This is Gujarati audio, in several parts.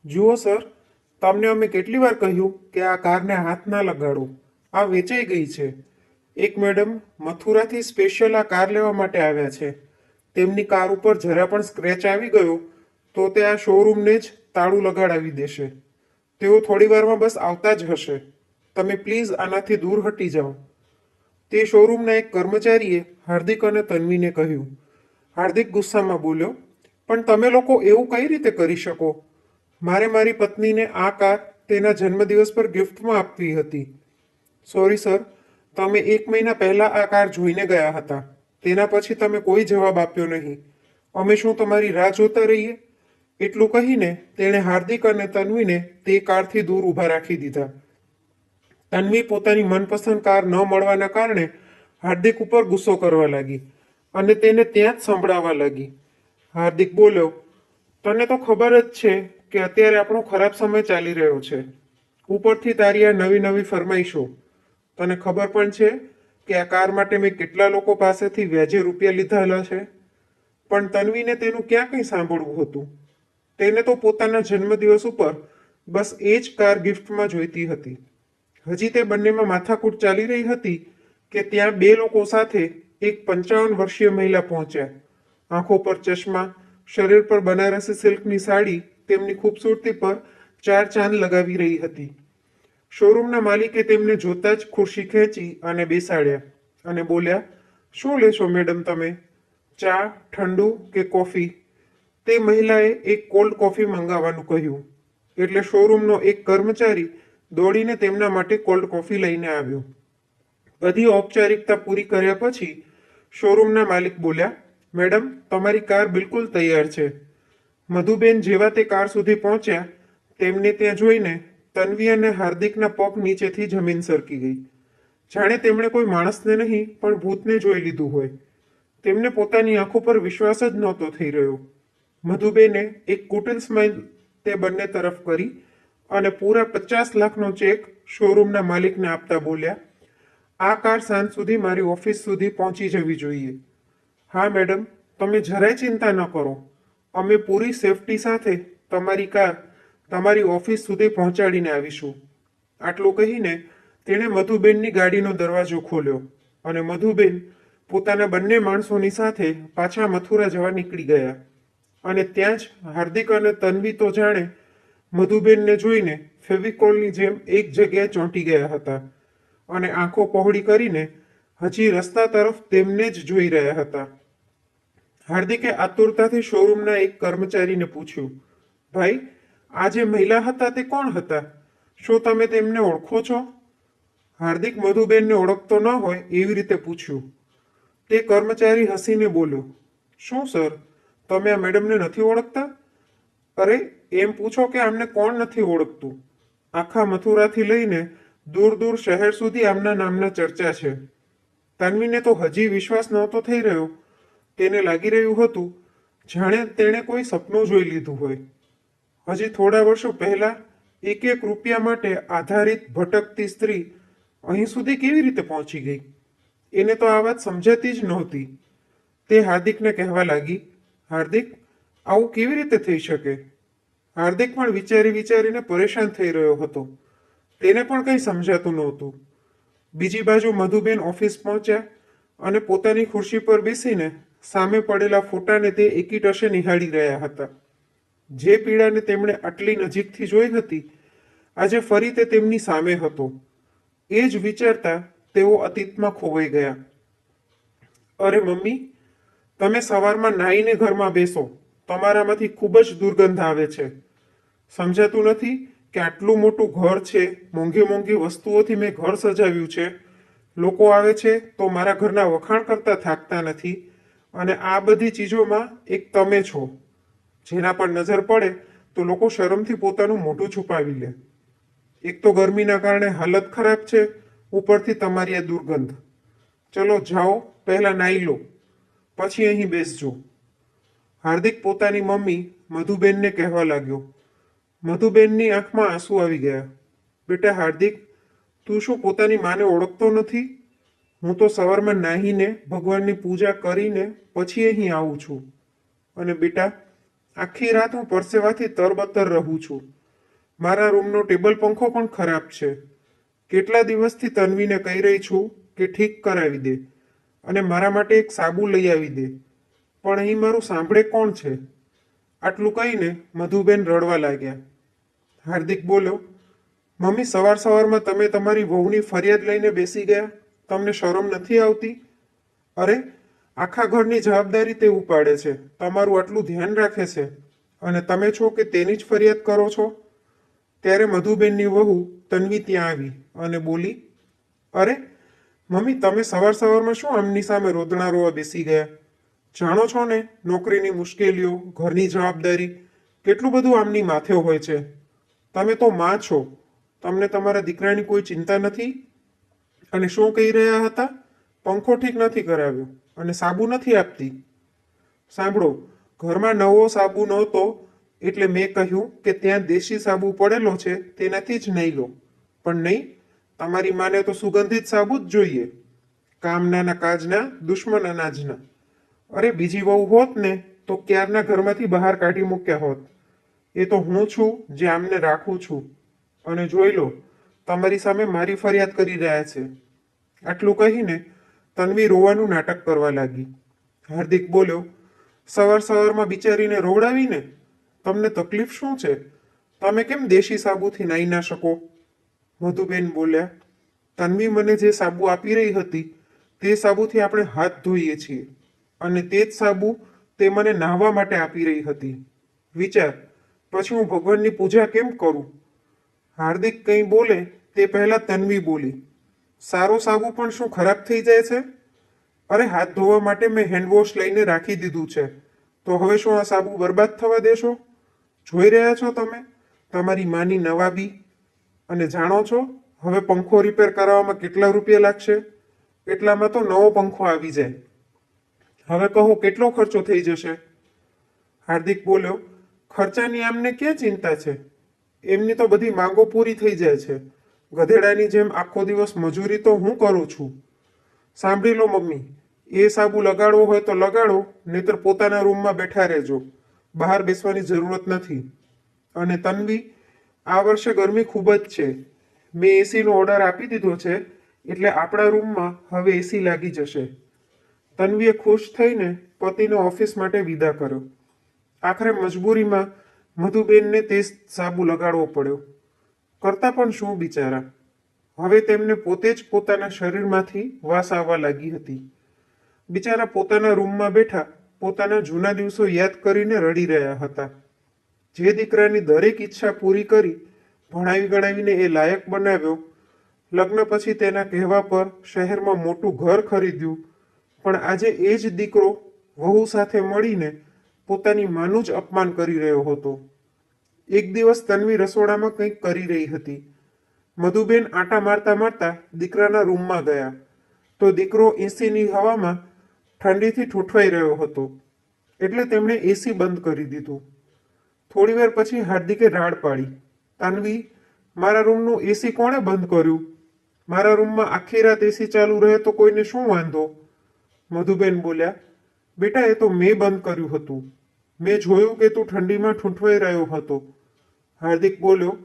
જુઓ સર, તમને અમે કેટલી વાર કહ્યું કે આ કારને હાથ ના લગાડો. આ વેચાઈ ગઈ છે. એક મેડમ મથુરાથી સ્પેશિયલ આ કાર લેવા માટે આવ્યા છે. તેમની કાર ઉપર જરા પણ સ્ક્રેચ આવી ગયો તો તે આ શોરૂમને જ તાળું લગાડાવી દેશે. તેઓ થોડી વારમાં બસ આવતા જ હશે. તમે પ્લીઝ આનાથી દૂર હટી જાઓ. તે શોરૂમના એક કર્મચારીએ હાર્દિક અને તન્વીને કહ્યું. હાર્દિક ગુસ્સામાં બોલ્યો, પણ તમે લોકો એવું કઈ રીતે કરી શકો? મારે મારી પત્નીને આ કાર તેના જન્મદિવસ પર ગિફ્ટમાં આપવી હતી. સોરી સર, તમે 1 મહિના પહેલા આ કાર જોઈને ગયા હતા. તેના પછી તમે કોઈ જવાબ આપ્યો નહીં. અમે શું તમારી રાહ જોતા રહીએ? એટલું કહીને તેણે હાર્દિક અને તન્વીને તે કારથી દૂર ઊભા રાખી દીધા. તન્વી પોતાની મનપસંદ કાર ન મળવાના કારણે હાર્દિક ઉપર ગુસ્સો કરવા લાગી અને તેને ત્યાં જ સંભળાવવા લાગી. હાર્દિક બોલ્યો, તને તો ખબર જ છે કે અત્યારે આપણો ખરાબ સમય ચાલી રહ્યો છે. ઉપરથી તારી આ નવી નવી ફરમાઈશો. તને ખબર પણ છે કે આ કાર માટે મેં કેટલા લોકો પાસેથી વ્યાજે રૂપિયા લીધેલા છે. પણ તન્વીને તેનું ક્યાં કંઈ સાંભળવું હતું. તેને તો પોતાના જન્મદિવસ ઉપર બસ એ જ કાર ગિફ્ટમાં જોઈતી હતી. હજી તે બંનેમાં માથાકૂટ ચાલી રહી હતી કે ત્યાં બે લોકો સાથે એક 55 વર્ષીય મહિલા પહોંચ્યા. આંખો પર ચશ્મા, શરીર પર બનારસી સિલ્કની સાડી તેમની ખૂબસૂરતી પર 4 ચાંદ લગાવી રહી હતી. શોરૂમના માલિકે તેમને જોતા જ ખુરશી ખેંચી અને બેસાડ્યા અને બોલ્યા, શું લેશો મેડમ તમે? ચા, ઠંડુ કે કોફી? તે મહિલાએ એક કોલ્ડ કોફી મંગાવવાનું કહ્યું એટલે શોરૂમનો એક કર્મચારી દોડીને તેમના માટે કોલ્ડ કોફી લઈને આવ્યો. બધી ઔપચારિકતા પૂરી કર્યા પછી શોરૂમના માલિક બોલ્યા, મેડમ, તમારી કાર બિલકુલ તૈયાર છે. મધુબેન જેવા તે કાર સુધી પહોંચ્યા તેમને ત્યાં જોઈને તન્વી અને હાર્દિકના પગ નીચેથી જમીન સરકી ગઈ. જાણે તેમણે કોઈ માણસને નહીં પણ ભૂતને જોઈ લીધું હોય. તેમને પોતાની આંખો પર વિશ્વાસ જ નહોતો થઈ રહ્યો. મધુબેને એક કુટિલ સ્માઇલ તે બંને તરફ કરી અને પૂરા 50 લાખનો ચેક શોરૂમના માલિકને આપતા બોલ્યા, આ કાર સાંજ સુધી મારી ઓફિસ સુધી પહોંચી જવી જોઈએ. હા મેડમ, તમે જરાય ચિંતા ન કરો. અમે પૂરી સેફટી સાથે તમારી કાર તમારી ઓફિસ સુધી પહોંચાડીને આવીશું. આટલું કહીને તેણે મધુબેનની ગાડીનો દરવાજો ખોલ્યો અને મધુબેન પોતાના બંને માણસોની સાથે પાછા મથુરા જવા નીકળી ગયા. અને ત્યાં જ હાર્દિક અને તન્વી તો જાણે મધુબેનને જોઈને ફેવિકોલની જેમ એક જગ્યાએ ચોંટી ગયા હતા અને આંખો પહોળી કરીને હજી રસ્તા તરફ તેમને જ જોઈ રહ્યા હતા. હાર્દિકે આતુરતાથી શોરૂમના એક કર્મચારીને પૂછ્યું, ભાઈ, આ જે મહિલા હતા તે કોણ હતા? શું તમે તેમને ઓળખો છો? હાર્દિક મધુબેનને ઓળખતો ન હોય એવી રીતે પૂછ્યું. તે કર્મચારી હસીને બોલ્યો, શું સર, તમે આ મેડમને નથી ઓળખતા? અરે, એમ પૂછો કે આમને કોણ નથી ઓળખતું. આખા મથુરાથી લઈને દૂર દૂર શહેર સુધી આમના નામના ચર્ચા છે. તન્વીને તો હજી વિશ્વાસ નહોતો થઈ રહ્યો. તેને લાગી રહ્યું હતું જાણે તેણે કોઈ સપનું જોઈ લીધું હોય. હજી થોડા વર્ષો પહેલા એક એક રૂપિયા માટે આધારિત ભટકતી સ્ત્રી અહીં સુધી કેવી રીતે પહોંચી ગઈ? એને તો આ વાત સમજાતી જ નહોતી. તે હાર્દિકને કહેવા લાગી, હાર્દિક, આવું કેવી રીતે થઈ શકે? હાર્દિક પણ વિચારી વિચારીને પરેશાન થઈ રહ્યો હતો. તેને પણ કંઈ સમજાતું નહોતું. બીજી બાજુ મધુબેન ઓફિસ પહોંચ્યા અને પોતાની ખુરશી પર બેસીને સામે પડેલા ફોટાને તે એકીટશે નિહાળી રહ્યા હતા. જે પીડાને તેમણે આટલી નજીકથી જોઈ હતી આજે ફરી તે તેમની સામે હતો. એ જ વિચારતા તેઓ અતીતમાં ખોવાઈ ગયા. અરે મમ્મી, તમે સવારમાં નાહીને ઘરમાં બેસો. તમારામાંથી ખૂબ જ દુર્ગંધ આવે છે. સમજાતું નથી કે આટલું મોટું ઘર છે, મોંઘી મોંઘી વસ્તુઓથી મેં ઘર સજાવ્યું છે. લોકો આવે છે તો મારા ઘરના વખાણ કરતા થાકતા નથી અને આ બધી ચીજોમાં એક તમે છો જેના પર નજર પડે તો લોકો શરમથી પોતાનું મોઢું છુપાવી લે. એક તો ગરમીના કારણે હાલત ખરાબ છે, ઉપરથી તમારી આ દુર્ગંધ. ચલો જાઓ, પહેલાં નાહી લો, પછી અહીં બેસજો. હાર્દિક પોતાની મમ્મી મધુબેનને કહેવા લાગ્યો. મધુબેનની આંખમાં આંસુ આવી ગયા. બેટા હાર્દિક, તું શું પોતાની માને ઓળખતો નથી? હું તો સવારમાં નાહીને ભગવાનની પૂજા કરીને પછી અહીં આવું છું. અને બેટા, આખી રાત હું પરસેવાથી તરબતર રહું છું. મારા રૂમનો ટેબલ પંખો પણ ખરાબ છે. કેટલા દિવસથી તન્વીને કહી રહી છું કે ઠીક કરાવી દે અને મારા માટે એક સાબુ લઈ આવી દે, પણ અહીં મારું સાંભળે કોણ છે? આટલું કહીને મધુબેન રડવા લાગ્યા. હાર્દિક બોલ્યો, મમ્મી, સવાર સવારમાં તમે તમારી વહુની ફરિયાદ લઈને બેસી ગયા. તમને શરમ નથી આવતી? અરે, આખા ઘરની જવાબદારી તે ઉપાડે છે, તમારું આટલું ધ્યાન રાખે છે, અને તમે છો કે તેની જ ફરિયાદ કરો છો? ત્યારે મધુબેનની વહુ તન્વી ત્યાં આવી અને બોલી, અરે મમ્મી, તમે સવાર સવારમાં શું આમની સામે રોદણા રોવા બેસી ગયા? જાણો છો ને નોકરીની મુશ્કેલીઓ, ઘરની જવાબદારી, કેટલું બધું આમની માથે હોય છે. તમે તો માં છો, તમને તમારા દીકરાની કોઈ ચિંતા નથી? અને શું કહી રહ્યા હતા? પંખો ઠીક નથી કરાવ્યો અને સાબુ નથી આપતી. સાંભળો, ઘરમાં નવો સાબુ નહોતો એટલે મેં કહ્યું કે ત્યાં દેશી સાબુ પડેલો છે તેનાથી જ નહીં લો. પણ નહીં, તમારી માને તો સુગંધિત સાબુ જ જોઈએ. કામનાના કાજના, દુશ્મન અનાજના. અરે, બીજી વહુ હોત ને તો ક્યારના ઘરમાંથી બહાર કાઢી મૂક્યા હોત. એ તો હું છું જે આમને રાખું છું. અને જોઈ લો, તમારી સામે મારી ફરિયાદ કરી રહ્યા છે. આટલું કહીને તન્વી રોવાનું નાટક કરવા લાગી. હાર્દિક બોલ્યો, સવાર સવારમાં બિચારીને રોવડાવીને? તમને તકલીફ શું છે? તમે કેમ દેશી સાબુથી નાહી ના શકો? મધુબેન બોલ્યા, તન્વી મને જે સાબુ આપી રહી હતી તે સાબુથી આપણે હાથ ધોઈએ છીએ, અને તે જ સાબુ તે મને નાહવા માટે આપી રહી હતી. વિચાર, પછી હું ભગવાનની પૂજા કેમ કરું? હાર્દિક કંઈ બોલે તે પહેલા તન્વી બોલી, સારો સાબુ પણ શું ખરાબ થઈ જાય છે? અરે, હાથ ધોવા માટે મેં હેન્ડવોશ લઈને રાખી દીધું છે, તો હવે શું આ સાબુ બરબાદ થવા દેશો? જોઈ રહ્યા છો તમે તમારી માની નવાબી? અને જાણો છો હવે પંખો રિપેર કરાવવામાં કેટલા રૂપિયા લાગશે? એટલામાં તો નવો પંખો આવી જાય. હવે કહો કેટલો ખર્ચો થઈ જશે? હાર્દિક બોલ્યો, ખર્ચાની આમને ક્યાં ચિંતા છે? એમની તો બધી માંગો પૂરી થઈ જાય છે. ગધેડાની જેમ આખો દિવસ મજૂરી તો હું કરું છું. સાંભળી લો મમ્મી, એ સાબુ લગાડવો હોય તો લગાડો, નહીતર પોતાના રૂમમાં બેઠા રહેજો. બહાર બેસવાની જરૂરત નથી. અને તન્વી, આ વર્ષે ગરમી ખૂબ જ છે. મેં એસીનો ઓર્ડર આપી દીધો છે, એટલે આપણા રૂમમાં હવે એસી લાગી જશે. તન્વીએ ખુશ થઈને પતિને ઓફિસ માટે વિદા કર્યો. આખરે મજબૂરીમાં મધુબેનને તે સાબુ લગાડવો પડ્યો. કરતા પણ શું બિચારા? હવે તેમને પોતે જ પોતાના શરીરમાંથી વાસ આવવા લાગી હતી. બિચારા પોતાના રૂમમાં બેઠા પોતાના જૂના દિવસો યાદ કરીને રડી રહ્યા હતા. જે દીકરાની દરેક ઈચ્છા પૂરી કરી, ભણાવી ગણાવીને એ લાયક બનાવ્યો, લગ્ન પછી તેના કહેવા પર શહેરમાં મોટું ઘર ખરીદ્યું, પણ આજે એ જ દીકરો વહુ સાથે મળીને પોતાની માનું જ અપમાન કરી રહ્યો હતો. એક દિવસ તન્વી રસોડામાં કંઈક કરી રહી હતી. મધુબેન આંટા મારતા મારતા દીકરાના રૂમમાં ગયા તો દીકરો એસીની હવામાં ઠંડીથી ઠૂઠવાઈ રહ્યો હતો, એટલે તેમણે એસી બંધ કરી દીધું. થોડી વાર પછી હાર્દિકે રાડ પાડી, તન્વી, મારા રૂમનું એસી કોણે બંધ કર્યું? મારા રૂમમાં આખી રાત એસી ચાલુ રહે તો કોઈને શું વાંધો? મધુબેન બોલ્યા, બેટા, એ તો મેં બંધ કર્યું હતું. મેં જોયું કે તું ઠંડીમાં ઠૂંઠવાઈ રહ્યો હતો. હાર્દિક બોલ્યો,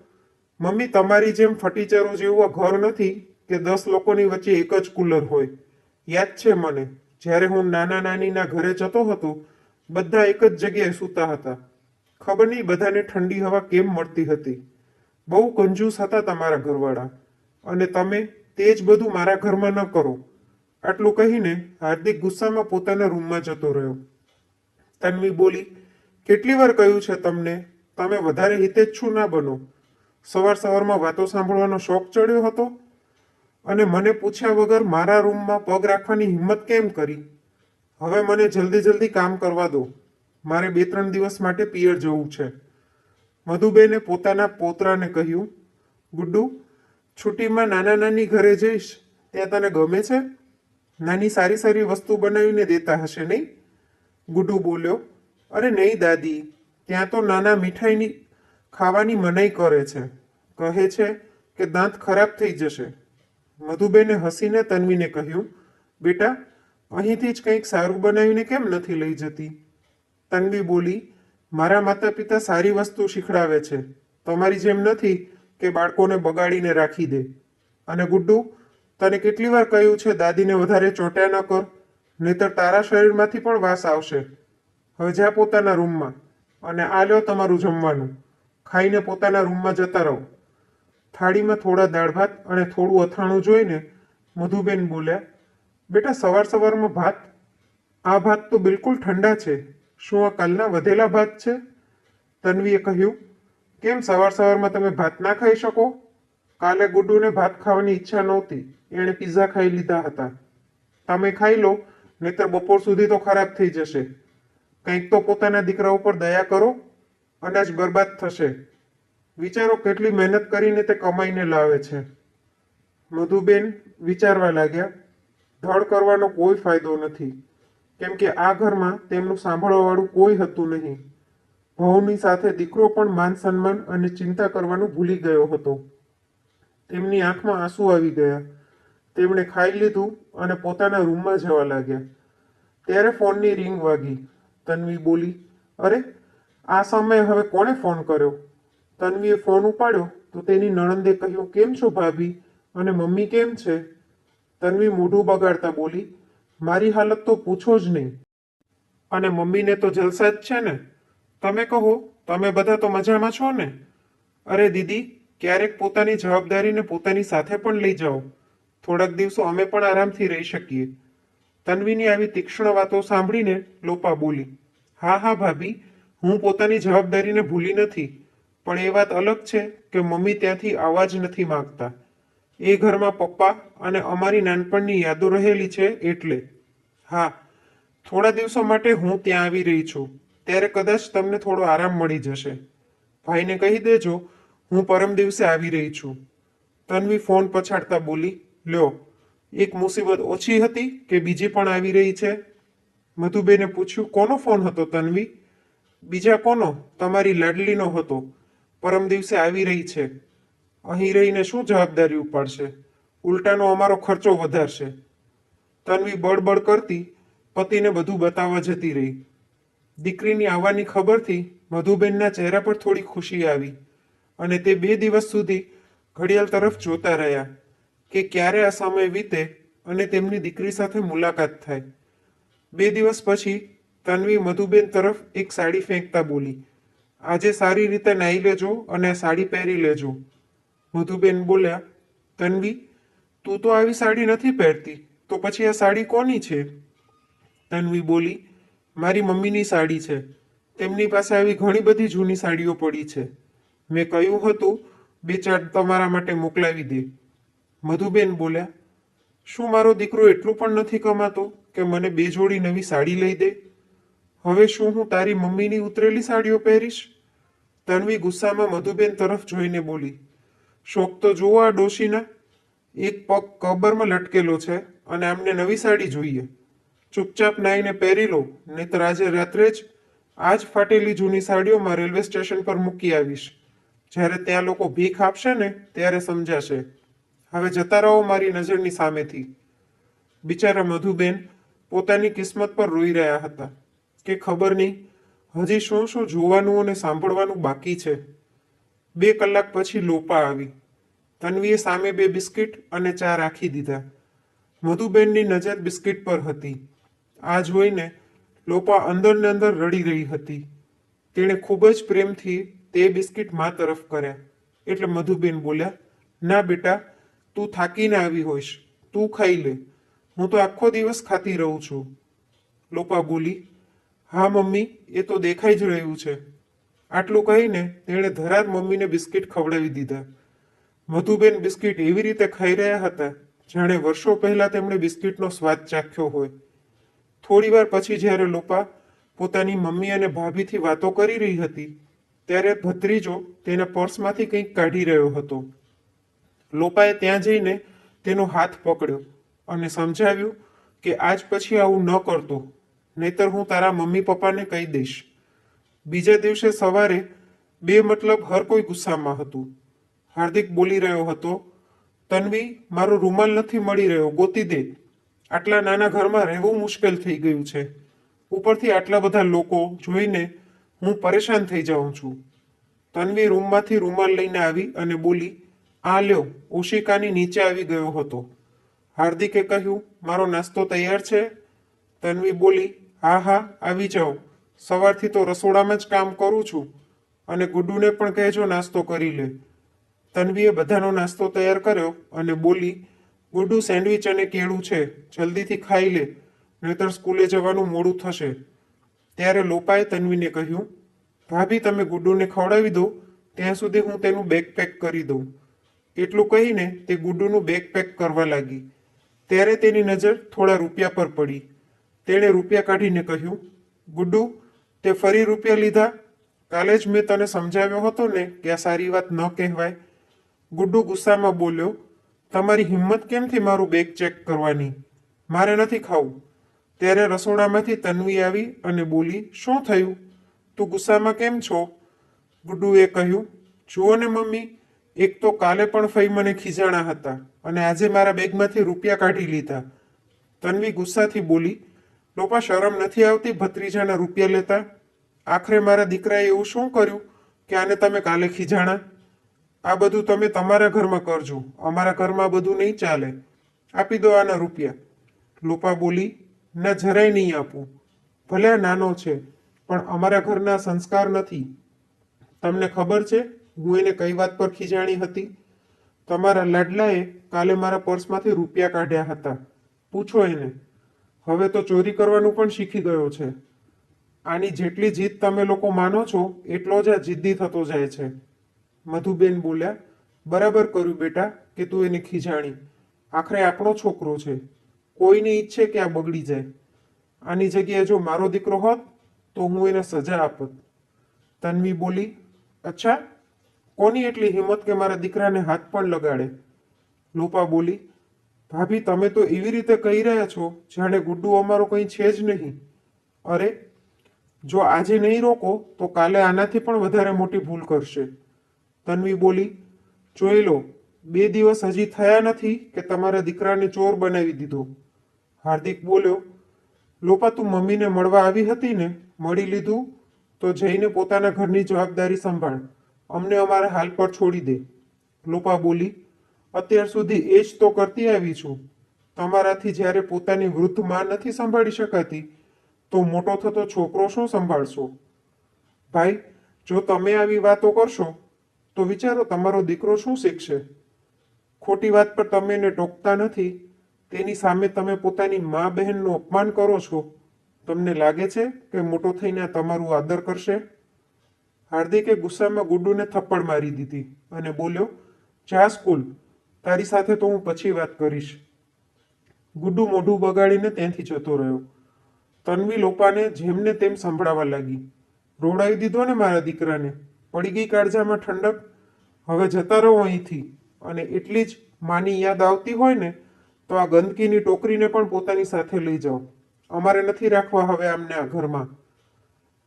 મમ્મી, તમારી જેમ ફટીચરો જેવું આ ઘર નથી કે 10 લોકોની વચ્ચે એક જ કુલર હોય. યાદ છે મને, જ્યારે હું નાના નાનીના ઘરે જતો હતો, બધા એક જ જગ્યાએ સૂતા હતા. ખબર નહીં બધાને ઠંડી હવા કેમ મળતી હતી. બહુ કંજૂસ હતા તમારા ઘરવાળા, અને તમે તે જ બધું મારા ઘરમાં ન કરો. આટલું કહીને હાર્દિક ગુસ્સામાં પોતાના રૂમમાં જતો રહ્યો. તન્વી બોલી, કેટલી વાર કહ્યું છે તમને, તમે વધારે હિતેચ્છુ ના બનો. સવાર સવારમાં વાતો સાંભળવાનો શોખ ચડ્યો હતો, અને મને પૂછ્યા વગર મારા રૂમમાં પગ રાખવાની હિંમત કેમ કરી? હવે મને જલ્દી જલ્દી કામ કરવા દો. મારે 2-3 દિવસ માટે પિયર જવું છે. મધુબેને પોતાના પોતરાને કહ્યું, ગુડ્ડુ, છુટ્ટીમાં નાના નાની ઘરે જઈશ ત્યાં તને ગમે છે? નાની સારી સારી વસ્તુ બનાવીને દેતા હશે નહીં? ગુડ્ડુ બોલ્યો, અરે નહીં દાદી, ત્યાં તો નાના મીઠાઈની ખાવાની મનાઈ કરે છે. કહે છે કે દાંત ખરાબ થઈ જશે. મધુબેને હસીને તન્વીને કહ્યું, બેટા, અહીંથી જ કંઈક સારું બનાવીને કેમ નથી લઈ જતી? તન્વી બોલી, મારા માતા પિતા સારી વસ્તુ શીખડાવે છે, તમારી જેમ નથી કે બાળકોને બગાડીને રાખી દે. અને ગુડ્ડુ, તને કેટલી વાર કહ્યું છે દાદીને વધારે ચોટ્યા ન કર, નહીતર તારા શરીરમાંથી પણ વાસ આવશે. હવે જા પોતાના રૂમમાં, અને આ લ્યો તમારું જમવાનું. ખાઈને પોતાના રૂમમાં જતા રહો. થાળીમાં થોડા દાળ ભાત અને થોડું અથાણું જોઈને મધુબેન બોલ્યા, બેટા સવાર સવારમાં ભાત? આ ભાત તો બિલકુલ ઠંડા છે. શું આ કાલના વધેલા ભાત છે? તન્વીએ કહ્યું, કેમ સવાર સવારમાં તમે ભાત ના ખાઈ શકો? કાલે ગુડ્ડુને ભાત ખાવાની ઈચ્છા નહોતી, એણે પિઝા ખાઈ લીધા હતા. તમે ખાઈ લો, નહીતર બપોર સુધી તો ખરાબ થઈ જશે. કંઈક તો પોતાના દીકરા ઉપર દયા કરો, અનાજ બરબાદ થશે. વિચારો કેટલી મહેનત કરીને તે કમાઈને લાવે છે. મધુબેન વિચારવા લાગ્યા, ધડ કરવાનો કોઈ ફાયદો નથી, કેમ કે આ ઘરમાં તેમનું સાંભળવાવાળું કોઈ હતું નહીં. વહુની સાથે દીકરો પણ માન સન્માન અને ચિંતા કરવાનું ભૂલી ગયો હતો. તેમની આંખમાં આંસુ આવી ગયા. તેમણે ખાઈ લીધું અને પોતાના રૂમમાં જવા લાગ્યા. ત્યારે ફોનની રિંગ વાગી. તન્વી બોલી, અરે આ સમયે હવે કોણે ફોન કર્યો? તન્વીએ ફોન ઉપાડ્યો તો તેની નણંદે કહ્યું, કેમ છો ભાભી, અને મમ્મી કેમ છે? તન્વી મોઢું બગાડતા બોલી, મારી હાલત તો પૂછો જ નહીં. અને મમ્મીને તો જલસા જ છે ને. તમે કહો, તમે બધા તો મજામાં છો ને? અરે દીદી, ક્યારેક પોતાની જવાબદારીને પોતાની સાથે પણ લઈ જાઓ. થોડાક દિવસો અમે પણ આરામથી રહી શકીએ. તન્વીની આવી તીક્ષ્ણ વાતો સાંભળીને લોપા બોલી, હા હા ભાભી, હું પોતાની જવાબદારીને ભૂલી નથી, પણ એ વાત અલગ છે કે મમ્મી ત્યાંથી આવવા જ નથી માંગતા. એ ઘરમાં પપ્પા અને અમારી નાનપણની યાદો રહેલી છે એટલે. હા, થોડા દિવસો માટે હું ત્યાં આવી રહી છું. ત્યારે કદાચ તમને થોડો આરામ મળી જશે. ભાઈને કહી દેજો હું પરમ દિવસે આવી રહી છું. તન્વી ફોન પછાડતા બોલી, લ્યો, એક મુસીબત ઓછી હતી કે બીજી પણ આવી રહી છે? મધુબેને પૂછ્યું, કોનો ફોન હતો તન્વી? બીજા કોનો? તમારી લાડલીનો હતો. પરમ દિવસે આવી રહી છે. અહીં રહીને શું જવાબદારી ઉપાડશે? ઉલટાનો અમારો ખર્ચો વધારશે. તન્વી બળબડ કરતી પતિને બધું બતાવવા જતી રહી. દીકરીની આવવાની ખબરથી મધુબેનના ચહેરા પર થોડી ખુશી આવી, અને તે 2 દિવસ સુધી ઘડિયાળ તરફ જોતા રહ્યા કે ક્યારે આ સમય વીતે અને તેમની દીકરી સાથે મુલાકાત થાય. 2 દિવસ પછી તન્વી મધુબેન તરફ એક સાડી ફેંકતા બોલી, આજે સારી રીતે નાહી લેજો અને સાડી પહેરી લેજો. મધુબેન બોલ્યા, તન્વી, તું તો આવી સાડી નથી પહેરતી, તો પછી આ સાડી કોની છે? તન્વી બોલી, મારી મમ્મીની સાડી છે. તેમની પાસે આવી ઘણી બધી જૂની સાડીઓ પડી છે. મેં કહ્યું હતું 2-4 તમારા માટે મોકલાવી દે. મધુબેન બોલ્યા, શું મારો દીકરો એટલું પણ નથી કમાતો કે મને 2 જોડી નવી સાડી લઈ દે? હવે શું હું તારી મમ્મીની ઉતરેલી સાડીઓ પહેરીશ? તન્વી ગુસ્સામાં મધુબેન તરફ જોઈને બોલી, શોખ તો જુઓ આ ડોશીના. એક પગ કબરમાં લટકેલો છે અને આમને નવી સાડી જોઈએ. ચૂપચાપ નાઈને પહેરી લો, નહીતર આજે રાત્રે જ આ જ ફાટેલી જૂની સાડીઓમાં રેલવે સ્ટેશન પર મૂકી આવીશ. જ્યારે ત્યાં લોકો ભીખ આપશે ને ત્યારે સમજાશે. હવે જતા રહો મારી નજરની સામેથી. બિચારા મધુબેન પોતાની કિસ્મત પર રોઈ રહ્યા હતા કે ખબર નહીં હજી શું શું જોવાનું અને સાંભળવાનું બાકી છે. 2 કલાક પછી લોપા આવી. તન્વીએ સામે 2 બિસ્કિટ અને ચા રાખી દીધા. મધુબેનની નજર બિસ્કિટ પર હતી. આ જોઈને લોપા અંદર ને અંદર રડી રહી હતી. તેણે ખૂબ જ પ્રેમથી તે બિસ્કિટ મા તરફ કર્યા. એટલે મધુબેન બોલ્યા, ના બેટા, તું થાકીને આવી હોઈશ, તું ખાઈ લે. હું તો આખો દિવસ ખાતી રહું છું. લોપા બોલી, હા મમ્મી, એ તો દેખાઈ જ રહ્યું છે. આટલું કહીને તેણે ધરાર મમ્મીને બિસ્કિટ ખવડાવી દીધા. મધુબેન બિસ્કિટ એવી રીતે ખાઈ રહ્યા હતા જાણે વર્ષો પહેલા તેમણે બિસ્કિટનો સ્વાદ ચાખ્યો હોય. થોડી વાર પછી જ્યારે લોપા પોતાની મમ્મી અને ભાભીથી વાતો કરી રહી હતી ત્યારે ભત્રીજો તેના પર્સમાંથી કંઈક કાઢી રહ્યો હતો. લોપાએ ત્યાં જઈને તેનો હાથ પકડ્યો અને સમજાવ્યું કે આજ પછી આવું ન કરતો, નહીતર હું તારા મમ્મી પપ્પાને કહી દઈશ. બીજા દિવસે સવારે 2 મતલબ હર કોઈ ગુસ્સામાં હતું. હાર્દિક બોલી રહ્યો હતો, તન્વી, મારો રૂમાલ નથી મળી રહ્યો, ગોતી દે. આટલા નાના ઘરમાં રહેવું મુશ્કેલ થઈ ગયું છે. ઉપરથી આટલા બધા લોકો જોઈને હું પરેશાન થઈ જાઉં છું. તન્વી રૂમમાંથી રૂમાલ લઈને આવી અને બોલી, આ લ્યો, ઓશિકાની નીચે આવી ગયો હતો. હાર્દિકે કહ્યું, મારો નાસ્તો તૈયાર છે? તન્વી બોલી, હા હા, આવી જાઓ. સવારથી તો રસોડામાં જ કામ કરું છું. અને ગુડ્ડુને પણ કહેજો નાસ્તો કરી લે. તન્વીએ બધાનો નાસ્તો તૈયાર કર્યો અને બોલી, ગુડ્ડુ, સેન્ડવિચ અને કેળું છે, જલ્દીથી ખાઈ લે, નહીતર સ્કૂલે જવાનું મોડું થશે. ત્યારે લોપાએ તન્વીને કહ્યું, ભાભી, તમે ગુડ્ડુને ખવડાવી દો, ત્યાં સુધી હું તેનું બેગ પેક કરી દઉં. એટલું કહીને તે ગુડ્ડુનું બેગ પેક કરવા લાગી. ત્યારે તેની નજર થોડા રૂપિયા પર પડી. તેણે રૂપિયા કાઢીને કહ્યું, ગુડ્ડુ, તે ફરી રૂપિયા લીધા? કાલે જ મેં તને સમજાવ્યો હતો ને કે આ સારી વાત ન કહેવાય. ગુડ્ડુ ગુસ્સામાં બોલ્યો, તમારી હિંમત કેમથી મારું બેગ ચેક કરવાની? મારે નથી ખાવું. ત્યારે રસોડામાંથી તન્વી આવી અને બોલી, શું થયું? તું ગુસ્સામાં કેમ છો? ગુડ્ડુએ કહ્યું, જુઓ ને મમ્મી, એક તો કાલે પણ ફઈ મને ખીજાણા હતા અને આજે મારા બેગમાંથી રૂપિયા કાઢી લીધા. તન્વી ગુસ્સાથી બોલી, લોપા, શરમ નથી આવતી ભત્રીજાના રૂપિયા લેતા? આખરે મારા દીકરાએ એવું શું કર્યું કે આને તમે કાલે ખીજાણા? આ બધું તમે તમારા ઘરમાં કરજો, અમારા ઘરમાં બધું નહીં ચાલે. આપી દો આના રૂપિયા. લોપા બોલી, ના, જરાય નહીં આપું. ભલે આ નાનો છે, પણ અમારા ઘરના સંસ્કાર નથી. તમને ખબર છે હું એને કઈ વાત પર ખીજાણી હતી? તમારા લાડલાએ કાલે મારા પર્સમાંથી રૂપિયા કાઢ્યા હતા. પૂછો એને. હવે તો ચોરી કરવાનું પણ શીખી ગયો છે. આની જેટલી જીદ તમે લોકો માનો છો એટલો જ આ જિદ્દી થતો જાય છે. મધુબેન બોલ્યા, બરાબર કર્યું બેટા કે તું એને ખીજાણી. આખરે આપણો છોકરો છે, કોઈને ઈચ્છે કે આ બગડી જાય. આની જગ્યાએ જો મારો દીકરો હોત તો હું એને સજા આપત. તન્વી બોલી, અચ્છા, કોની એટલી હિંમત કે મારા દીકરાને હાથ પણ લગાડે? લોપા બોલી, ભાભી, તમે તો એવી રીતે કહી રહ્યા છો જાણે ગુડ્ડુ અમારો કંઈ છે જ નહીં. અરે, જો આજે નહીં રોકો તો કાલે આનાથી પણ વધારે મોટી ભૂલ કરશે. તન્વી બોલી, જોઈ લો, 2 દિવસ હજી થયા નથી કે તમારા દીકરાને ચોર બનાવી દીધો. હાર્દિક બોલ્યો, લોપા, તું મમ્મીને મળવા આવી હતી ને? મળી લીધું તો જઈને પોતાના ઘરની જવાબદારી સંભાળ. અમને અમારા હાલ પર છોડી દે. લોપા બોલી, અત્યાર સુધી એ જ તો કરતી આવી છું. તમારાથી જ્યારે પોતાની વૃદ્ધ માં નથી સંભાળી શકાતી તો મોટો થતો છોકરો શું સંભાળશો? ભાઈ, જો તમે આવી વાતો કરશો તો વિચારો તમારો દીકરો શું શીખશે? ખોટી વાત પર તમે એને ટોકતા નથી, તેની સામે તમે પોતાની મા બહેનનું અપમાન કરો છો. તમને લાગે છે કે મોટો થઈને તમારું આદર કરશે? હાર્દિકે ગુસ્સામાં ગુડ્ડુને થપ્પડ મારી દીધી અને બોલ્યો, જા સ્કૂલ, તારી સાથે તો હું પછી વાત કરીશ. ગુડ્ડુ મોઢું બગાડીને ત્યાંથી જતો રહ્યો. તન્વી લોપાને જેમને તેમ સંભળાવા લાગી, રોડાવી દીધો ને મારા દીકરાને, પડી ગઈ કાળજામાં ઠંડક. હવે જતા રહો અહીંથી. અને એટલી જ માની યાદ આવતી હોય ને તો આ ગંદકીની ટોકરીને પણ પોતાની સાથે લઈ જાઓ. અમારે નથી રાખવા હવે આમને આ ઘરમાં.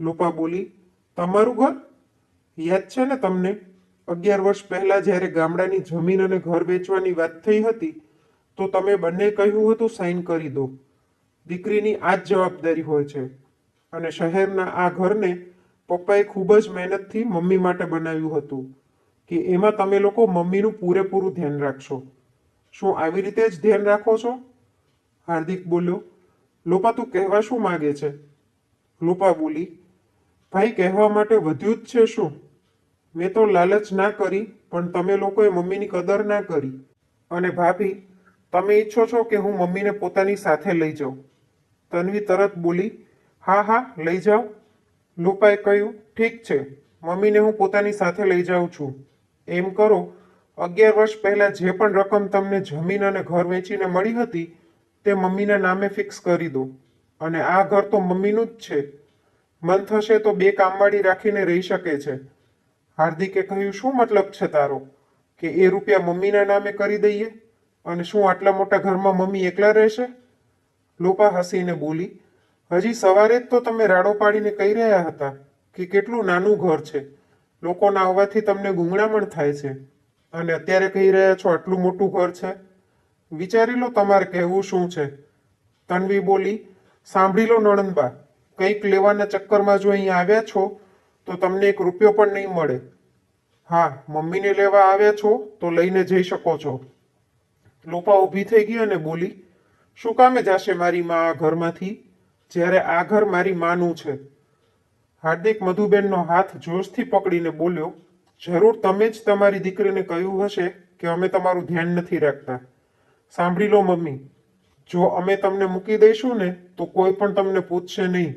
લોપા બોલી, તમારું ઘર? યાદ છે ને તમને 11 વર્ષ પહેલા જ્યારે ગામડાની જમીન અને ઘર વેચવાની વાત થઈ હતી તો તમે બંને કહ્યું હતું સાઈન કરી દો. દીકરીની આ જ જવાબદારી હોય છે. અને શહેરના આ ઘરને પપ્પાએ ખૂબ જ મહેનતથી મમ્મી માટે બનાવ્યું હતું કે એમાં તમે લોકો મમ્મીનું પૂરેપૂરું ધ્યાન રાખશો. શું આવી રીતે જ ધ્યાન રાખો છો? હાર્દિક બોલ્યો, લોપા, તું કહેવા શું માગે છે? લોપા બોલી, ભાઈ, કહેવા માટે વધ્યું જ છે શું? મેં તો લાલચ ના કરી, પણ તમે લોકોએ મમ્મીની કદર ના કરી. અને ભાભી, તમે ઈચ્છો છો કે હું મમ્મીને પોતાની સાથે લઈ જાઉં? તન્વી તરત બોલી, હા હા, લઈ જાઓ. લોપાએ કહ્યું, ઠીક છે, મમ્મીને હું પોતાની સાથે લઈ જાઉં છું. એમ કરો, 11 વર્ષ પહેલા જે પણ રકમ તમને જમીન અને ઘર વેચીને મળી હતી તે મમ્મીના નામે ફિક્સ કરી દો. અને આ ઘર તો મમ્મીનું જ છે. મન થશે તો 2 કામવાળી રાખીને રહી શકે છે. હાર્દિકે કહ્યું, શું મતલબ છે તારો? કે એ રૂપિયા મમ્મીના નામે કરી દઈએ? અને શું આટલા મોટા ઘરમાં મમ્મી એકલા રહેશે? લોપા હસીને બોલી, હજી સવારે જ તો તમે રાડો પાડીને કહી રહ્યા હતા કે કેટલું નાનું ઘર છે, લોકોના આવવાથી તમને ગુંગળામણ થાય છે, અને અત્યારે કહી રહ્યા છો આટલું મોટું ઘર છે. વિચારી લો તમારે કહેવું શું છે. તન્વી બોલી, સાંભળી લો નણંદબા, કંઈક લેવાના ચક્કરમાં જો અહીંયા આવ્યા છો તો તમને 1 રૂપિયો પણ નહીં મળે. હા, મમ્મીને લેવા આવ્યા છો તો લઈને જઈ શકો છો. લોપા ઊભી થઈ ગઈ અને બોલી, શું કામે જાશે મારી માં આ ઘરમાંથી, જ્યારે આ ઘર મારી માનું છે? હાર્દિક મધુબેનનો હાથ જોશથી પકડીને બોલ્યો, જરૂર તમે જ તમારી દીકરીને કહ્યું હશે કે અમે તમારું ધ્યાન નથી રાખતા. સાંભળી લો મમ્મી, જો અમે તમને મૂકી દઈશું ને તો કોઈ પણ તમને પૂછશે નહીં.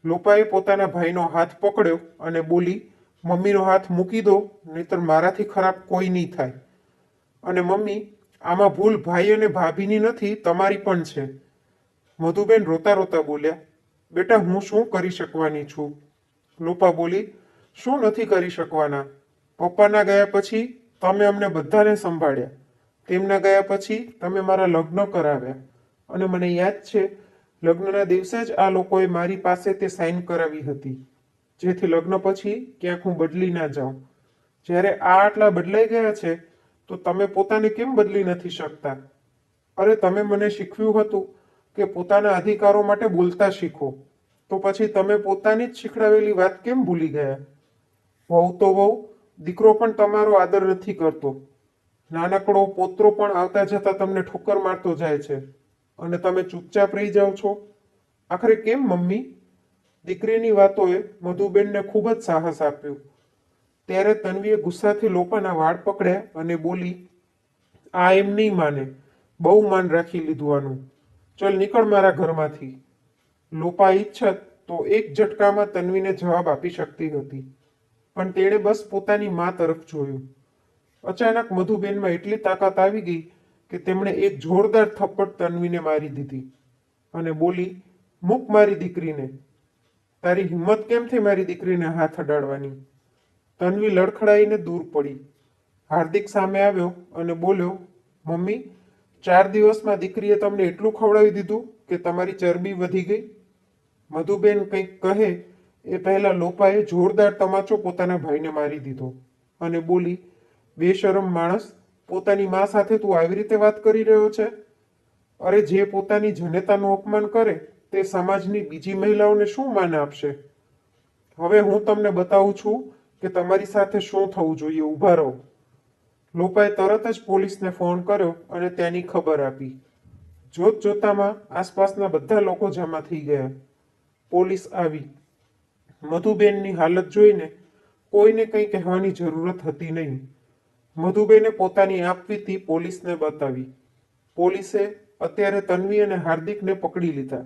લોપાએ પોતાના ભાઈનો હાથ પકડ્યો અને બોલી, મમ્મીનો હાથ મૂકી દો, નહીતર મારાથી ખરાબ કોઈ નહીં થાય. અને મમ્મી, આમાં ભૂલ ભાઈ અને ભાભીની નથી, તમારી પણ છે. મધુબેન રોતા રોતા બોલ્યા, બેટા હું શું કરી શકવાની છું? લોપા બોલી, શું નથી કરી શકવાના? પપ્પાના ગયા પછી તમે અમને બધાને સંભાળ્યા. તેમના ગયા પછી તમે મારા લગ્ન કરાવ્યા. અને મને યાદ છે, લગ્નના દિવસે જ આ લોકોએ મારી પાસે તે સાઇન કરાવી હતી, જેથી લગ્ન પછી ક્યાંક હું બદલી ના જાઉં. જ્યારે આ આટલા બદલાઈ ગયા છે તો તમે પોતાને કેમ બદલી નથી શકતા? અરે તમે મને શીખવ્યું હતું કે પોતાના અધિકારો માટે બોલતા શીખો, તો પછી તમે પોતાની જ શીખડાવેલી વાત કેમ ભૂલી ગયા? વહુ તો વહુ, દીકરો પણ તમારો આદર નથી કરતો. નાનકડો પોત્રો પણ આવતા જતા તમને ઠોકર મારતો જાય છે અને તમે ચૂપચાપ રહી જાઓ છો. આખરે કેમ મમ્મી? દીકરીની વાતોએ મધુબેનને ખૂબ જ સાહસ આપ્યું. ત્યારે તન્વીએ ગુસ્સાથી લોપાના વાળ પકડ્યા અને બોલી, આ એમ નહીં માને, બહુ માન રાખી લીધું આનું. ચલ નીકળ મારા ઘરમાંથી. લોપા ઈચ્છત તો એક ઝટકામાં તન્વીને જવાબ આપી શકતી હતી, પણ તેણે બસ પોતાની મા તરફ જોયું. અચાનક મધુબેનમાં એટલી તાકાત આવી ગઈ કે તેમણે એક જોરદાર થપ્પડ તન્વીને મારી દીધી અને બોલી, મૂક મારી દીકરીને. તારી હિંમત કેમ થઈ મારી દીકરીને હાથ અડાડવાની? તન્વી લડખડાઈને દૂર પડી. હાર્દિક સામે આવ્યો અને બોલ્યો, મમ્મી, 4 દિવસમાં દીકરીએ તમને એટલું ખવડાવી દીધું કે તમારી ચરબી વધી ગઈ? મધુબેન કંઈક કહે એ પહેલા લોપાએ જોરદાર તમાચો પોતાના ભાઈને મારી દીધો અને બોલી, બેશરમ માણસ, પોતાની મા સાથે તું આવી રીતે વાત કરી રહ્યો છે? અરે જે પોતાની જનેતાનું અપમાન કરે તે સમાજની બીજી મહિલાઓને શું માન આપશે? હવે હું તમને બતાવું છું કે તમારી સાથે શું થવું જોઈએ. ઊભા રહો. લોપાએ તરત જ પોલીસને ફોન કર્યો અને તેની ખબર આપી. જોત જોતામાં આસપાસના બધા લોકો જમા થઈ ગયા. પોલીસ આવી. મધુબેનની હાલત જોઈને કોઈને કંઈ કહેવાની જરૂરત હતી નહીં. મધુબેને પોતાની આપવીતી પોલીસને બતાવી. પોલીસે અત્યારે તન્વી અને હાર્દિકને પકડી લીધા.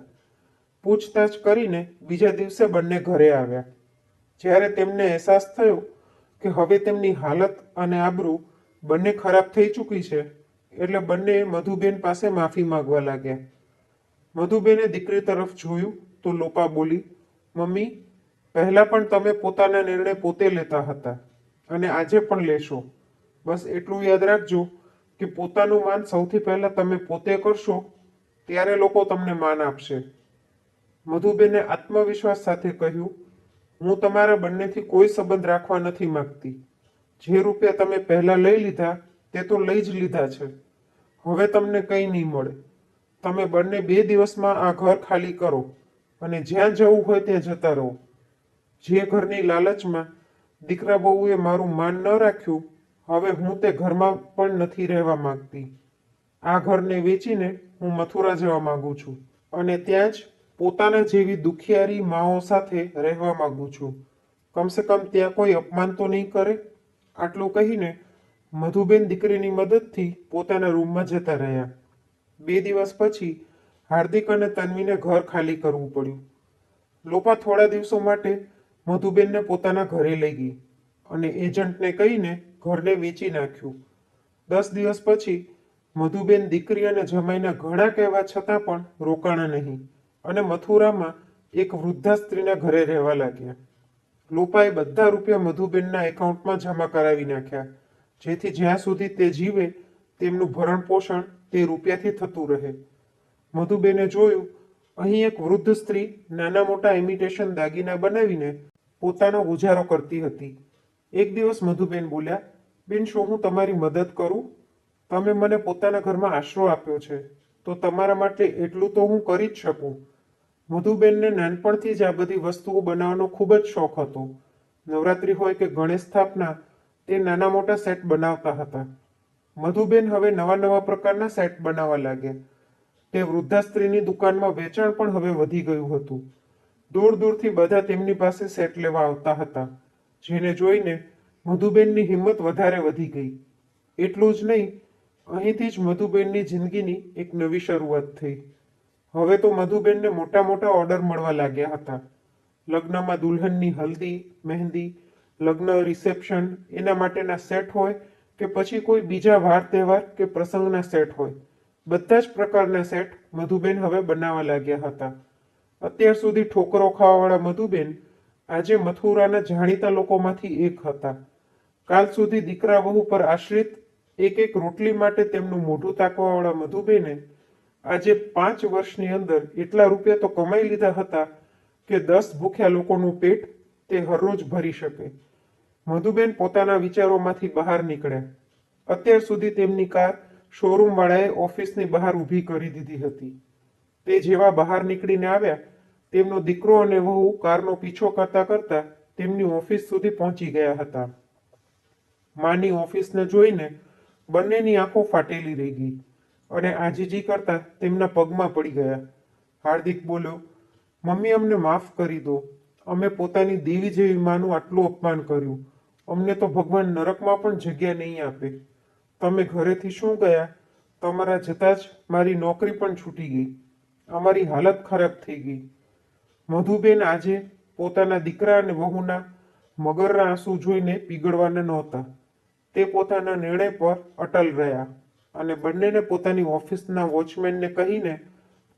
પૂછતાછ કરીને બીજા દિવસે બંને ઘરે આવ્યા. જ્યારે તેમને અહેસાસ થયો કે હવે તેમની હાલત અને આબરૂ બંને ખરાબ થઈ ચૂકી છે, એટલે બંને મધુબેન પાસે માફી માંગવા લાગ્યા. મધુબેને દીકરી તરફ જોયું તો લોપા બોલી, મમ્મી, પહેલા પણ તમે પોતાના નિર્ણય પોતે લેતા હતા અને આજે પણ લેશો. બસ એટલું યાદ રાખજો કે પોતાનું માન સૌથી પહેલા તમે પોતે કરશો, ત્યારે લોકો તમને માન આપશે. મધુબેને આત્મવિશ્વાસ સાથે કહ્યું, હું તમારા બંનેથી કોઈ સંબંધ રાખવા નથી માંગતી. જે રૂપિયા તમે પહેલા લઈ લીધા તે તો લઈ જ લીધા છે. હવે તમને કંઈ નહીં મળે. તમે બંને 2 દિવસમાં આ ઘર ખાલી કરો અને જ્યાં જવું હોય ત્યાં જતા રહો. જે ઘરની લાલચમાં દીકરા બહુએ મારું માન ન રાખ્યું, હવે હું તે ઘરમાં પણ નથી રહેવા માંગતી. આ ઘરને વેચીને હું મથુરા જવા માંગુ છું અને ત્યાં જ પોતાના જેવી દુખિયારી માઓ સાથે રહેવા માંગુ છું. કમસે કમ ત્યાં કોઈ અપમાન તો નહીં કરે. આટલું કહીને મધુબેન દીકરીની મદદથી પોતાના રૂમમાં જતા રહ્યા. 2 દિવસ પછી હાર્દિક અને તન્વીને ઘર ખાલી કરવું પડ્યું. લોપા થોડા દિવસો માટે મધુબેનને પોતાના ઘરે લઈ ગઈ અને એજન્ટને કહીને ઘરને વેચી નાખ્યું. 10 દિવસ પછી મધુબેન દીકરી અને જમાઈના ઘણા કહેવા છતાં પણ રોકાણા નહીં અને મથુરામાં એક વૃદ્ધા સ્ત્રીના ઘરે રહેવા લાગ્યા. લોપાએ બધા રૂપિયા મધુબેનના એકાઉન્ટમાં જમા કરાવી નાખ્યા, જેથી જ્યાં સુધી તે જીવે તેમનું ભરણ પોષણ તે રૂપિયાથી થતું રહે. મધુબેને જોયું, અહીં એક વૃદ્ધ સ્ત્રી નાના મોટા ઇમિટેશન દાગીના બનાવીને પોતાનો ગુજારો કરતી હતી. એક દિવસ મધુબેન બોલ્યા, બેન, શું હું તમારી મદદ કરું? તમે મને પોતાના ઘરમાં આશરો આપ્યો છે, તો તમારા માટે એટલું તો હું કરી જ શકું. મધુબેનને નાનપણથી જ આ બધી વસ્તુઓ બનાવવાનો ખૂબ જ શોખ હતો, નવરાત્રિ હોય કે ગણેશ સ્થાપના, તે નાના મોટા સેટ બનાવતા હતા. મધુબેન હવે નવા નવા પ્રકારના સેટ બનાવવા લાગ્યા. તે વૃદ્ધા સ્ત્રીની દુકાનમાં વેચાણ પણ હવે વધી ગયું હતું. દૂર દૂરથી બધા તેમની પાસે સેટ લેવા આવતા હતા, જેને જોઈને મધુબેનની હિંમત વધારે વધી ગઈ. એટલું જ નહીં, અહીંથી જ મધુબેનની જિંદગીની એક નવી શરૂઆત થઈ. હવે તો મધુબેનને મોટા મોટા ઓર્ડર મળવા લાગ્યા હતા. લગ્નમાં દુલ્હનની હલ્દી, મહેંદી, લગ્ન રિસેપ્શન, એના માટેના સેટ હોય કે પછી કોઈ બીજા વાર તહેવાર કે પ્રસંગના સેટ હોય, બધા જ પ્રકારના સેટ મધુબેન હવે બનાવવા લાગ્યા હતા. અત્યાર સુધી ઠોકરો ખાવાવાળા મધુબેન આજે મથુરાના જાણીતા લોકોમાંથી એક હતા. કાલ સુધી દીકરા વહુ પર આશ્રિત, એક એક રોટલી માટે તેમનું મોઢું તાકવાવાળા મધુબેને આજે 5 વર્ષની અંદર એટલા રૂપિયા તો કમાઈ લીધા હતા કે 10 ભૂખ્યા લોકોનું પેટ તે હરરોજ ભરી શકે. મધુબેન પોતાના વિચારોમાંથી બહાર નીકળ્યા. અત્યાર સુધી તેમની કાર શોરૂમ વાળાએ ઓફિસની બહાર ઊભી કરી દીધી હતી. તે જેવા બહાર નીકળીને આવ્યા, તેમનો દીકરો અને વહુ કારનો પીછો કરતા કરતા તેમની ઓફિસ સુધી પહોંચી ગયા હતા. માની ઓફિસને જોઈને બંનેની આંખો ફાટેલી રહી ગઈ અને આજીજી કરતા તેમના પગમાં પડી ગયા. હાર્દિક બોલ્યો, મમ્મી, અમને માફ કરી દો. અમે પોતાની દેવી જેવી માનું આટલું અપમાન કર્યું. અમને તો ભગવાન નરકમાં પણ જગ્યા નહીં આપે. તમે ઘરેથી શું ગયા? તમારા જતાં જ મારી નોકરી પણ છૂટી ગઈ. અમારી હાલત ખરાબ થઈ ગઈ. મધુબેન આજે પોતાના દીકરા અને વહુના મગરના આંસુ જોઈને પીગળવાના નહોતા. તે પોતાના નિર્ણય પર અટલ રહ્યા અને બંનેને પોતાની ઓફિસના વોચમેનને કહીને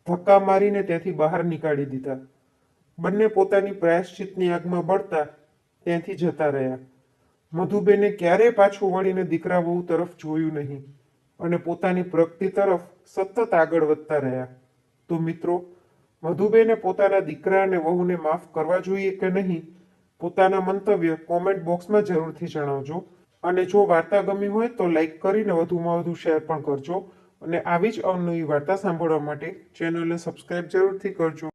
ધક્કા મારીને ત્યાંથી બહાર નીકાળી દીધા. બંને પોતાની પ્રાયશ્ચિતની આગમાં બળતા ત્યાંથી જતા રહ્યા. મધુબેને ક્યારેય પાછું વળીને દીકરા વહુ તરફ જોયું નહીં અને પોતાની પ્રગતિ તરફ સતત આગળ વધતા રહ્યા. તો મિત્રો, મધુબેને પોતાના દીકરા અને વહુને માફ કરવા જોઈએ કે નહીં, પોતાના મંતવ્ય કોમેન્ટ બોક્સમાં જરૂરથી જણાવજો. અને જો વાર્તા ગમી હોય તો લાઈક કરીને વધુમાં વધુ શેર પણ કરજો. અને આવી જ અવનવી વાર્તા સાંભળવા માટે ચેનલને સબસ્ક્રાઇબ જરૂરથી કરજો.